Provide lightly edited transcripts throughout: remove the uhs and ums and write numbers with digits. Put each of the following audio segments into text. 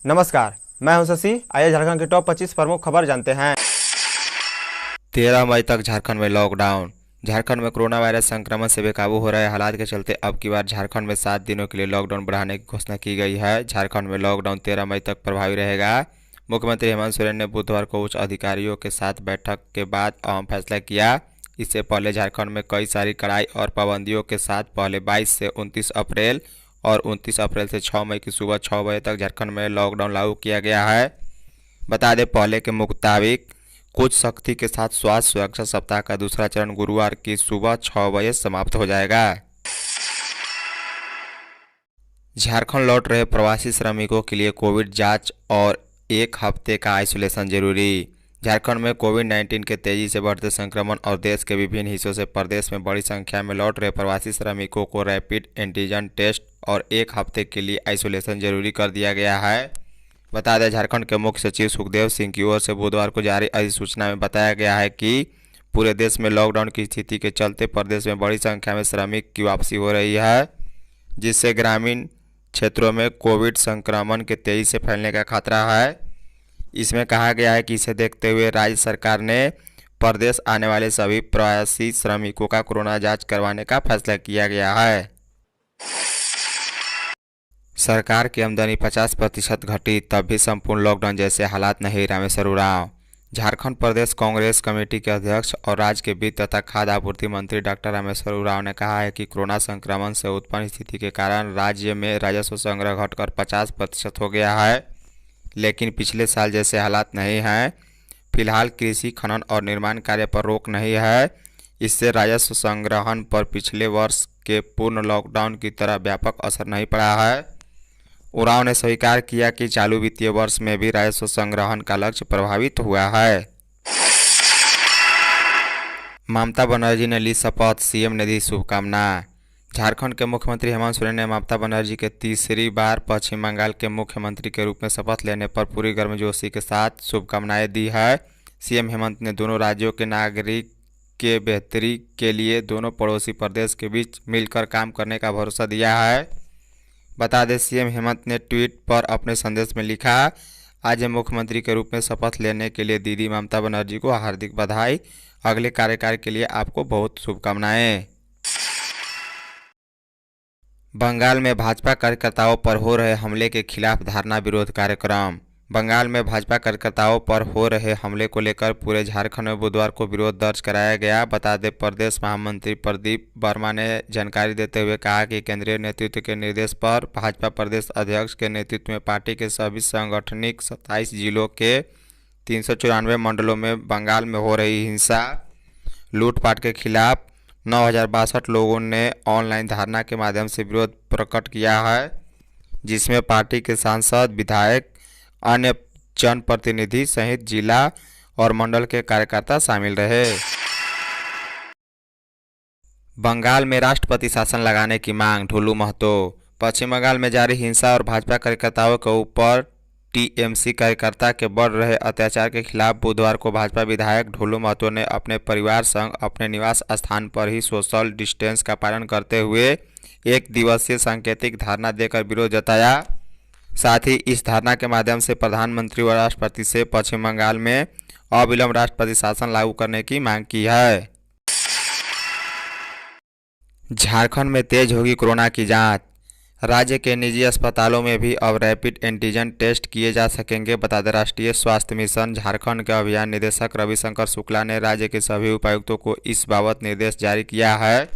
नमस्कार, मैं हूं शशि। आइए झारखंड की टॉप 25 प्रमुख खबर जानते हैं। 13 मई तक झारखंड में लॉकडाउन। झारखंड में कोरोना वायरस संक्रमण से बेकाबू हो रहे हालात के चलते अब की बार झारखंड में 7 दिनों के लिए लॉकडाउन बढ़ाने की घोषणा की गई है। झारखंड में लॉकडाउन 13 मई तक प्रभावी रहेगा। मुख्यमंत्री हेमंत सोरेन ने बुधवार को उच्च अधिकारियों के साथ बैठक के बाद अहम फैसला किया। इससे पहले झारखंड में कई सारी कड़ाई और पाबंदियों के साथ पहले 22 से 29 अप्रैल और 29 अप्रैल से 6 मई की सुबह 6 बजे तक झारखंड में लॉकडाउन लागू किया गया है। बता दें, पहले के मुताबिक कुछ सख्ती के साथ स्वास्थ्य सुरक्षा सप्ताह का दूसरा चरण गुरुवार की सुबह 6 बजे समाप्त हो जाएगा। झारखंड लौट रहे प्रवासी श्रमिकों के लिए कोविड जांच और 1 हफ्ते का आइसोलेशन जरूरी। झारखंड में कोविड-19 के तेजी से बढ़ते संक्रमण और देश के विभिन्न हिस्सों से प्रदेश में बड़ी संख्या में लौट रहे प्रवासी श्रमिकों को रैपिड एंटीजन टेस्ट और 1 हफ्ते के लिए आइसोलेशन जरूरी कर दिया गया है। बता दें, झारखंड के मुख्य सचिव सुखदेव सिंह की ओर से बुधवार को जारी अधिसूचना में बताया गया है कि पूरे देश में लॉकडाउन की स्थिति के चलते प्रदेश में बड़ी संख्या में श्रमिक की वापसी हो रही है, जिससे ग्रामीण क्षेत्रों में कोविड संक्रमण के तेजी से फैलने का खतरा है। इसमें कहा गया है कि इसे देखते हुए राज्य सरकार ने प्रदेश आने वाले सभी प्रवासी श्रमिकों का कोरोना जांच करवाने का फैसला किया गया है। सरकार की आमदनी 50% घटी तब भी संपूर्ण लॉकडाउन जैसे हालात नहीं। रामेश्वर उरांव। झारखंड प्रदेश कांग्रेस कमेटी के अध्यक्ष और राज्य के वित्त तथा खाद्य आपूर्ति मंत्री डॉक्टर रामेश्वर उरांव ने कहा है कि कोरोना संक्रमण से उत्पन्न स्थिति के कारण राज्य में राजस्व संग्रह घटकर 50% हो गया है, लेकिन पिछले साल जैसे हालात नहीं हैं। फिलहाल कृषि, खनन और निर्माण कार्य पर रोक नहीं है। इससे राजस्व संग्रहण पर पिछले वर्ष के पूर्ण लॉकडाउन की तरह व्यापक असर नहीं पड़ा है। उरांव ने स्वीकार किया कि चालू वित्तीय वर्ष में भी राजस्व संग्रहण का लक्ष्य प्रभावित हुआ है। ममता बनर्जी ने ली शपथ, सीएम ने दी शुभकामना। झारखंड के मुख्यमंत्री हेमंत सोरेन ने ममता बनर्जी के तीसरी बार पश्चिम बंगाल के मुख्यमंत्री के रूप में शपथ लेने पर पूरी गर्मजोशी के साथ शुभकामनाएं दी है। सीएम हेमंत ने दोनों राज्यों के नागरिक के बेहतरी के लिए दोनों पड़ोसी प्रदेश के बीच मिलकर काम करने का भरोसा दिया है। बता दें, सीएम हेमंत ने ट्वीट पर अपने संदेश में लिखा, आज मुख्यमंत्री के रूप में शपथ लेने के लिए दीदी ममता बनर्जी को हार्दिक बधाई। अगले कार्यकाल के लिए आपको बहुत शुभकामनाएं। बंगाल में भाजपा कार्यकर्ताओं पर हो रहे हमले के खिलाफ धरना विरोध कार्यक्रम। बंगाल में भाजपा कार्यकर्ताओं पर हो रहे हमले को लेकर पूरे झारखंड में बुधवार को विरोध दर्ज कराया गया। बता दें, प्रदेश महामंत्री प्रदीप वर्मा ने जानकारी देते हुए कहा कि केंद्रीय नेतृत्व के निर्देश पर भाजपा प्रदेश अध्यक्ष के नेतृत्व में पार्टी के सभी सांगठनिक 27 जिलों के 394 मंडलों में बंगाल में हो रही हिंसा, लूटपाट के खिलाफ 9,062 लोगों ने ऑनलाइन धरना के माध्यम से विरोध प्रकट किया है, जिसमें पार्टी के सांसद, विधायक, अन्य जनप्रतिनिधि सहित जिला और मंडल के कार्यकर्ता शामिल रहे। बंगाल में राष्ट्रपति शासन लगाने की मांग, ढुलू महतो। पश्चिम बंगाल में जारी हिंसा और भाजपा कार्यकर्ताओं के ऊपर टीएमसी कार्यकर्ता के बढ़ रहे अत्याचार के खिलाफ बुधवार को भाजपा विधायक ढुलू महतो ने अपने परिवार संग अपने निवास स्थान पर ही सोशल डिस्टेंस का पालन करते हुए 1 दिवसीय सांकेतिक धरना देकर विरोध जताया। साथ ही इस धरना के माध्यम से प्रधानमंत्री व राष्ट्रपति से पश्चिम बंगाल में अविलंब राष्ट्रपति शासन लागू करने की मांग की है। झारखंड में तेज होगी कोरोना की जांच। राज्य के निजी अस्पतालों में भी अब रैपिड एंटीजन टेस्ट किए जा सकेंगे। बता दें, राष्ट्रीय स्वास्थ्य मिशन झारखंड के अभियान निदेशक रविशंकर शुक्ला ने राज्य के सभी उपायुक्तों को इस बाबत निर्देश जारी किया है।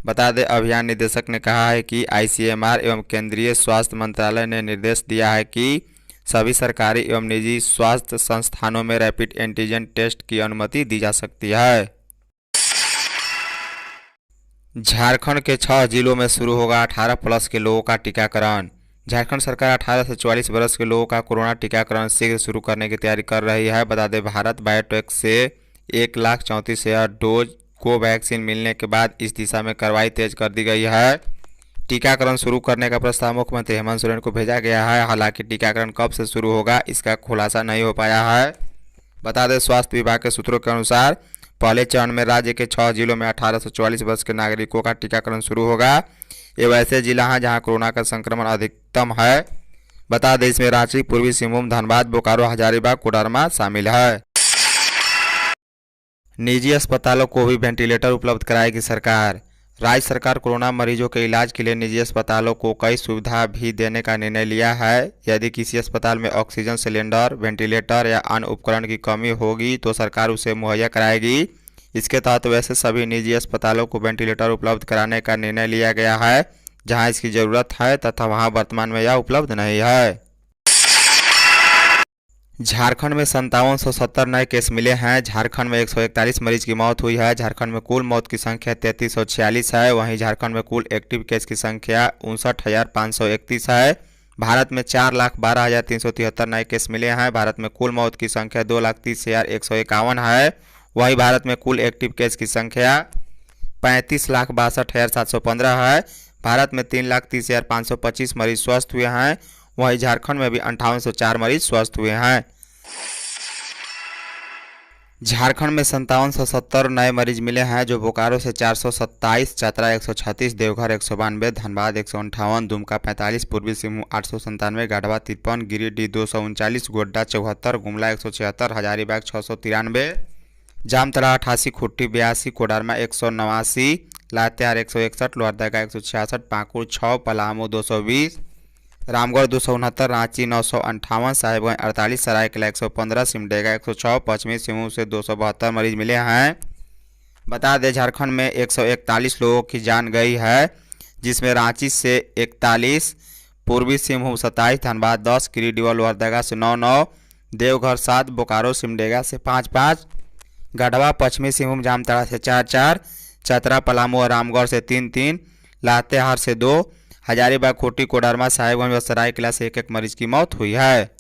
बता दें, अभियान निदेशक ने कहा है कि आईसीएमआर एवं केंद्रीय स्वास्थ्य मंत्रालय ने निर्देश दिया है कि सभी सरकारी एवं निजी स्वास्थ्य संस्थानों में रैपिड एंटीजन टेस्ट की अनुमति दी जा सकती है। झारखंड के 6 जिलों में शुरू होगा 18+ के लोगों का टीकाकरण। झारखंड सरकार 18 से 44 वर्ष के लोगों का कोरोना टीकाकरण शीघ्र शुरू करने की तैयारी कर रही है। बता दें, भारत बायोटेक से 1,34,000 डोज कोवैक्सीन मिलने के बाद इस दिशा में कार्रवाई तेज कर दी गई है। टीकाकरण शुरू करने का प्रस्ताव मुख्यमंत्री हेमंत सोरेन को भेजा गया है। हालांकि टीकाकरण कब से शुरू होगा इसका खुलासा नहीं हो पाया है। बता दें, स्वास्थ्य विभाग के सूत्रों के अनुसार पहले चरण में राज्य के 6 जिलों में 18 से 44 वर्ष के नागरिकों का टीकाकरण शुरू होगा। ये वैसे जिला हैं जहां कोरोना का संक्रमण अधिकतम है। बता दें इसमें रांची, पूर्वी सिंहभूम, धनबाद, बोकारो, हजारीबाग, कोडरमा शामिल है। निजी अस्पतालों को भी वेंटिलेटर उपलब्ध कराएगी सरकार। राज्य सरकार कोरोना मरीजों के इलाज के लिए निजी अस्पतालों को कई सुविधा भी देने का निर्णय लिया है। यदि किसी अस्पताल में ऑक्सीजन सिलेंडर, वेंटिलेटर या अन्य उपकरण की कमी होगी तो सरकार उसे मुहैया कराएगी। इसके तहत वैसे सभी निजी अस्पतालों को वेंटिलेटर उपलब्ध कराने का निर्णय लिया गया है जहां इसकी ज़रूरत है तथा वहां वर्तमान में यह उपलब्ध नहीं है। झारखंड में 5770 नए केस मिले हैं। झारखंड में 141 मरीज की मौत हुई है। झारखंड में कुल मौत की संख्या 3346 है। वहीं झारखंड में कुल एक्टिव केस की संख्या 59,531 है। भारत में 4,12,373 नए केस मिले हैं। भारत में कुल मौत की संख्या 2,30,151 है। वहीं भारत में कुल एक्टिव केस की संख्या 35,62,715 है। भारत में 3,30,525 मरीज स्वस्थ हुए हैं। वहीं झारखंड में भी 5804 मरीज स्वस्थ हुए हैं। झारखंड में 5770 नए मरीज मिले हैं जो बोकारो से 427, चतरा 136, देवघर 192, धनबाद 158, दुमका 45, पूर्वी सिंहभूम 897, गढ़वा 53, गिरिडीह 239, गोड्डा 74, गुमला 176, हजारीबाग 693, जामताड़ा 88, खुट्टी 82, कोडरमा 189, लातेहार 161, लोहरदगा 166, पाकुड़ 6, पलामू 220, रामगढ़ 269, रांची 958, साहिबगंज 48, सरायकेला 115, सिमडेगा 106, पश्चिमी सिंहभूम से 272 मरीज मिले हैं। बता दें झारखंड में 141 लोगों की जान गई है जिसमें रांची से 41, पूर्वी सिंहभूम 27, धनबाद 10, गिरिडीह लोहरदगा से 9, देवघर 7, बोकारो सिमडेगा से 5, गढ़वा पश्चिमी सिंहभूम जामताड़ा से 4, चतरा पलामू और रामगढ़ से 3, लातेहार से 2, हजारीबाग, खूंटी, कोडरमा, साहिबगंज और सरायकेला से 1 मरीज की मौत हुई है।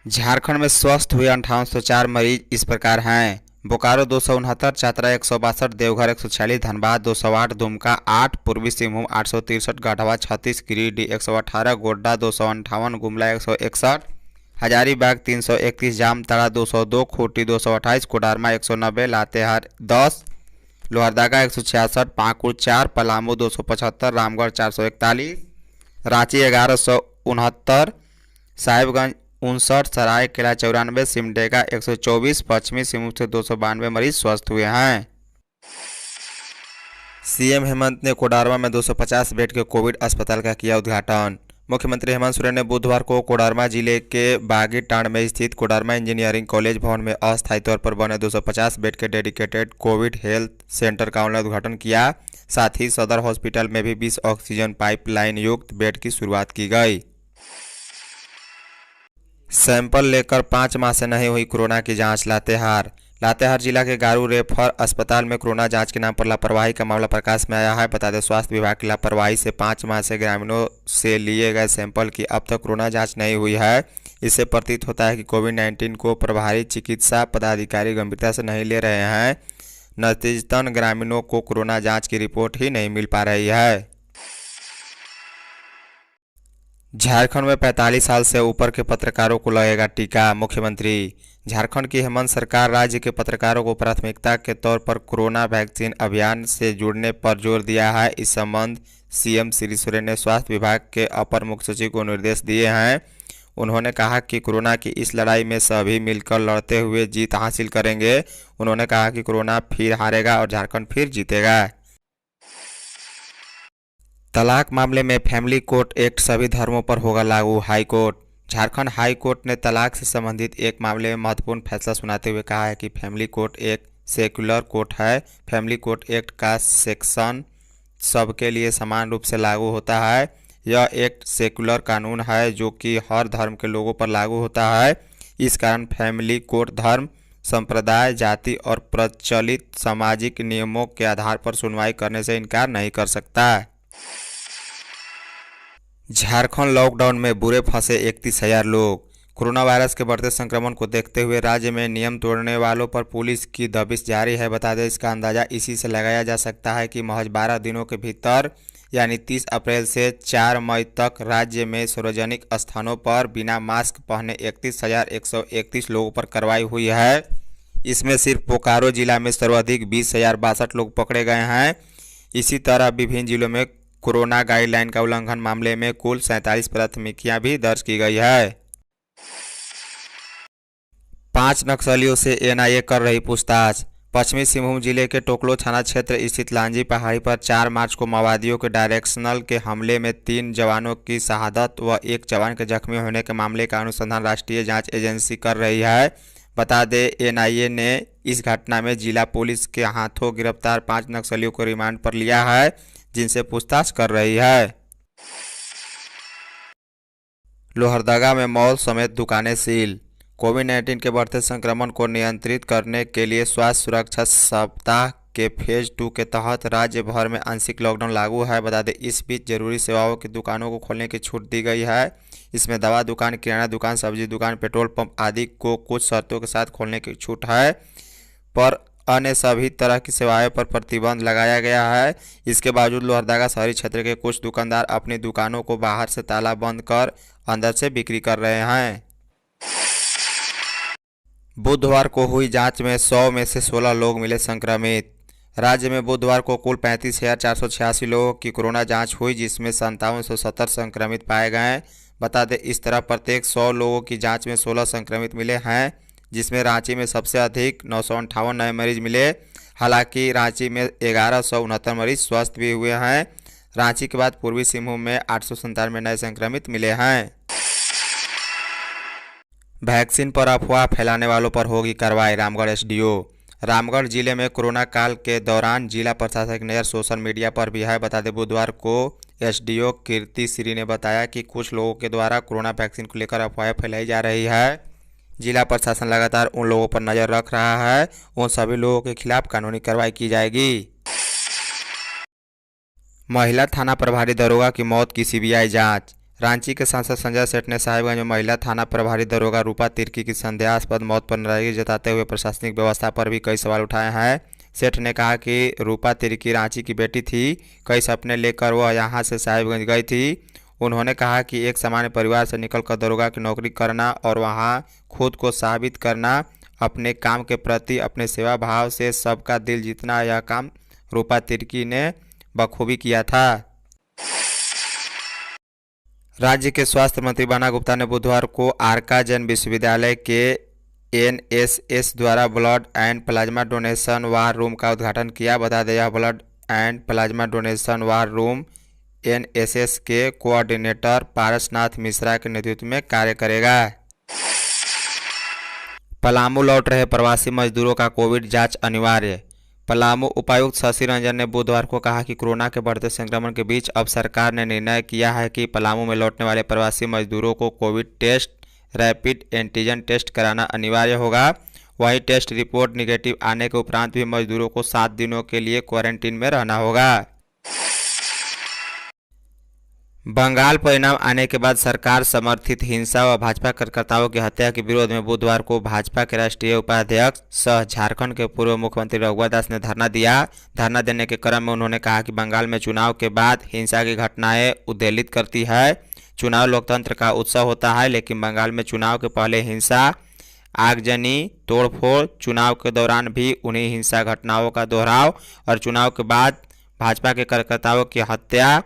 झारखंड में स्वस्थ हुए 5804 मरीज इस प्रकार हैं। बोकारो 269, चतरा 162, देवघर 146, धनबाद 208, दुमका 8, पूर्वी सिंहभूम 863, गढ़वा 36, गिरिडीह 118, गोड्डा 258, गुमला 161, हजारीबाग 331, जामताड़ा 202, खूंटी 228, कोडरमा 190, लातेहार 10, लोहरदगा 166, पाकुड़ 4, पलामू 275, रामगढ़ 441, रांची 1169, साहिबगंज 59, सरायकेला 94, सिमडेगा 124, पश्चिमी सिंहभूम से 292 मरीज स्वस्थ हुए हैं। सीएम हेमंत ने कोडरमा में 250 बेड के कोविड अस्पताल का किया उद्घाटन। मुख्यमंत्री हेमंत सोरेन ने बुधवार को कोडरमा जिले के बागीटांड में स्थित कोडरमा इंजीनियरिंग कॉलेज भवन में अस्थायी तौर पर बने 250 बेड के डेडिकेटेड कोविड हेल्थ सेंटर का ऑनलाइन उद्घाटन किया। साथ ही सदर हॉस्पिटल में भी 20 ऑक्सीजन पाइपलाइन युक्त बेड की शुरुआत की गई। सैंपल लेकर 5 माह से नहीं हुई कोरोना की जांच। लातेहार जिला के गारू रेफर अस्पताल में कोरोना जांच के नाम पर लापरवाही का मामला प्रकाश में आया है। बता दें स्वास्थ्य विभाग की लापरवाही से 5 माह से ग्रामीणों से लिए गए सैंपल की अब तक कोरोना जांच नहीं हुई है। इससे प्रतीत होता है कि कोविड-19 को प्रभारी चिकित्सा पदाधिकारी गंभीरता से नहीं ले रहे हैं। नतीजतन ग्रामीणों को कोरोना जाँच की रिपोर्ट ही नहीं मिल पा रही है। झारखंड में 45 साल से ऊपर के पत्रकारों को लगेगा टीका। मुख्यमंत्री झारखंड की हेमंत सरकार राज्य के पत्रकारों को प्राथमिकता के तौर पर कोरोना वैक्सीन अभियान से जुड़ने पर जोर दिया है। इस संबंध सीएम श्री सोरेन ने स्वास्थ्य विभाग के अपर मुख्य सचिव को निर्देश दिए हैं। उन्होंने कहा कि कोरोना की इस लड़ाई में सभी मिलकर लड़ते हुए जीत हासिल करेंगे। उन्होंने कहा कि कोरोना फिर हारेगा और झारखंड फिर जीतेगा। तलाक मामले में फैमिली कोर्ट एक्ट सभी धर्मों पर होगा लागू। हाईकोर्ट झारखंड हाई कोर्ट ने तलाक से संबंधित एक मामले में महत्वपूर्ण फैसला सुनाते हुए कहा है कि फैमिली कोर्ट एक सेक्युलर कोर्ट है। फैमिली कोर्ट एक्ट का सेक्शन सबके लिए समान रूप से लागू होता है। यह एक सेक्युलर कानून है जो कि हर धर्म के लोगों पर लागू होता है। इस कारण फैमिली कोर्ट धर्म, संप्रदाय, जाति और प्रचलित सामाजिक नियमों के आधार पर सुनवाई करने से इनकार नहीं कर सकता। झारखंड लॉकडाउन में बुरे फंसे 31,000 लोग। कोरोना वायरस के बढ़ते संक्रमण को देखते हुए राज्य में नियम तोड़ने वालों पर पुलिस की दबिश जारी है। बता दें इसका अंदाजा इसी से लगाया जा सकता है कि महज 12 दिनों के भीतर यानी 30 अप्रैल से 4 मई तक राज्य में सार्वजनिक स्थानों पर बिना मास्क पहने 31,131 लोगों पर कार्रवाई हुई है। इसमें सिर्फ बोकारो जिला में सर्वाधिक 20,062 लोग पकड़े गए हैं। इसी तरह विभिन्न जिलों में कोरोना गाइडलाइन का उल्लंघन मामले में कुल 47 प्राथमिकियां भी दर्ज की गई है। 5 नक्सलियों से एनआईए कर रही पूछताछ। पश्चिमी सिंहभूम जिले के टोकलो थाना क्षेत्र स्थित लांजी पहाड़ी पर 4 मार्च को माओवादियों के डायरेक्शनल के हमले में 3 जवानों की शहादत व 1 जवान के जख्मी होने के मामले का अनुसंधान राष्ट्रीय जांच एजेंसी कर रही है। बता दें, एनआईए ने इस घटना में जिला पुलिस के हाथों गिरफ्तार 5 नक्सलियों को रिमांड पर लिया है, जिनसे पूछताछ कर रही है। लोहरदगा में मॉल समेत दुकानें सील। कोविड-19 के बढ़ते संक्रमण को नियंत्रित करने के लिए स्वास्थ्य सुरक्षा सप्ताह के फेज 2 के तहत राज्य भर में आंशिक लॉकडाउन लागू है। बता दें, इस बीच जरूरी सेवाओं की दुकानों को खोलने की छूट दी गई है। इसमें दवा दुकान, किराना दुकान, सब्जी दुकान, पेट्रोल पंप आदि को कुछ शर्तों के साथ खोलने की छूट है, पर अन्य सभी तरह की सेवाओं पर प्रतिबंध लगाया गया है। इसके बावजूद लोहरदगा शहरी क्षेत्र के कुछ दुकानदार अपनी दुकानों को बाहर से ताला बंद कर अंदर से बिक्री कर रहे हैं। बुधवार को हुई जांच में 100 में से 16 लोग मिले संक्रमित। राज्य में बुधवार को कुल 35,486 लोगों की कोरोना जांच हुई, जिसमें 5770 संक्रमित पाए गए। बता दें, इस तरह प्रत्येक 100 लोगों की जांच में 16 संक्रमित मिले हैं, जिसमें रांची में सबसे अधिक 958 नए मरीज मिले। हालांकि रांची में 1169 मरीज स्वस्थ भी हुए हैं। रांची के बाद पूर्वी सिंहभूम में 897 नए संक्रमित मिले हैं। वैक्सीन पर अफवाह फैलाने वालों पर होगी कार्रवाई, रामगढ़ एसडीओ। रामगढ़ जिले में कोरोना काल के दौरान जिला प्रशासन की नज़र सोशल मीडिया पर भी है। बता दें, बुधवार को एसडीओ कीर्ति श्री ने बताया कि कुछ लोगों के द्वारा कोरोना वैक्सीन को लेकर अफवाहें फैलाई जा रही है। जिला प्रशासन लगातार उन लोगों पर नज़र रख रहा है। उन सभी लोगों के खिलाफ कानूनी कार्रवाई की जाएगी। महिला थाना प्रभारी दरोगा की मौत की सीबीआई जांच। रांची के सांसद संजय सेठ ने साहिबगंज में महिला थाना प्रभारी दरोगा रूपा तिर्की की संदेहास्पद मौत पर नाराजगी जताते हुए प्रशासनिक व्यवस्था पर भी कई सवाल उठाए हैं। सेठ ने कहा कि रूपा तिर्की रांची की बेटी थी। कई सपने लेकर वह यहां से साहिबगंज गई थी। उन्होंने कहा कि एक सामान्य परिवार से निकलकर दरोगा की नौकरी करना और वहां खुद को साबित करना, अपने काम के प्रति अपने सेवा भाव से सबका दिल जीतना, यह काम रूपा तिर्की ने बखूबी किया था। राज्य के स्वास्थ्य मंत्री बन्ना गुप्ता ने बुधवार को आरका जैन विश्वविद्यालय के एनएसएस द्वारा blood and plasma donation war room का उद्घाटन किया। बता दें, यह blood and plasma donation war room NSS के कोऑर्डिनेटर पारसनाथ मिश्रा के नेतृत्व में कार्य करेगा। पलामू लौट रहे प्रवासी मजदूरों का कोविड जांच अनिवार्य। पलामू उपायुक्त शशि रंजन ने बुधवार को कहा कि कोरोना के बढ़ते संक्रमण के बीच अब सरकार ने निर्णय किया है कि पलामू में लौटने वाले प्रवासी मजदूरों को covid test, rapid antigen test कराना अनिवार्य होगा। वहीं टेस्ट रिपोर्ट निगेटिव आने के उपरांत भी मजदूरों को 7 दिनों के लिए क्वारंटीन में रहना होगा। बंगाल परिणाम आने के बाद सरकार समर्थित हिंसा व भाजपा कार्यकर्ताओं की हत्या के विरोध में बुधवार को भाजपा के राष्ट्रीय उपाध्यक्ष सह झारखंड के पूर्व मुख्यमंत्री रघुवर दास ने धरना दिया। धरना देने के क्रम में उन्होंने कहा कि बंगाल में चुनाव के बाद हिंसा की घटनाएं उद्वेलित करती है। चुनाव लोकतंत्र का उत्सव होता है, लेकिन बंगाल में चुनाव के पहले हिंसा, आगजनी, तोड़फोड़, चुनाव के दौरान भी उन्हीं हिंसा घटनाओं का दोहराव और चुनाव के बाद भाजपा के कार्यकर्ताओं की हत्या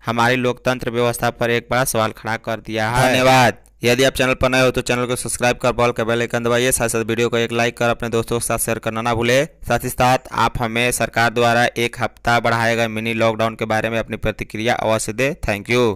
हमारी लोकतंत्र व्यवस्था पर एक बड़ा सवाल खड़ा कर दिया है। धन्यवाद। यदि आप चैनल पर नए हो तो चैनल को सब्सक्राइब कर बॉल का बेल आइकन दबाइए। साथ साथ वीडियो को एक लाइक कर अपने दोस्तों के साथ शेयर करना ना भूले। साथ ही साथ आप हमें सरकार द्वारा 1 हफ्ता बढ़ाए गए मिनी लॉकडाउन के बारे में अपनी प्रतिक्रिया अवश्य दें। Thank you.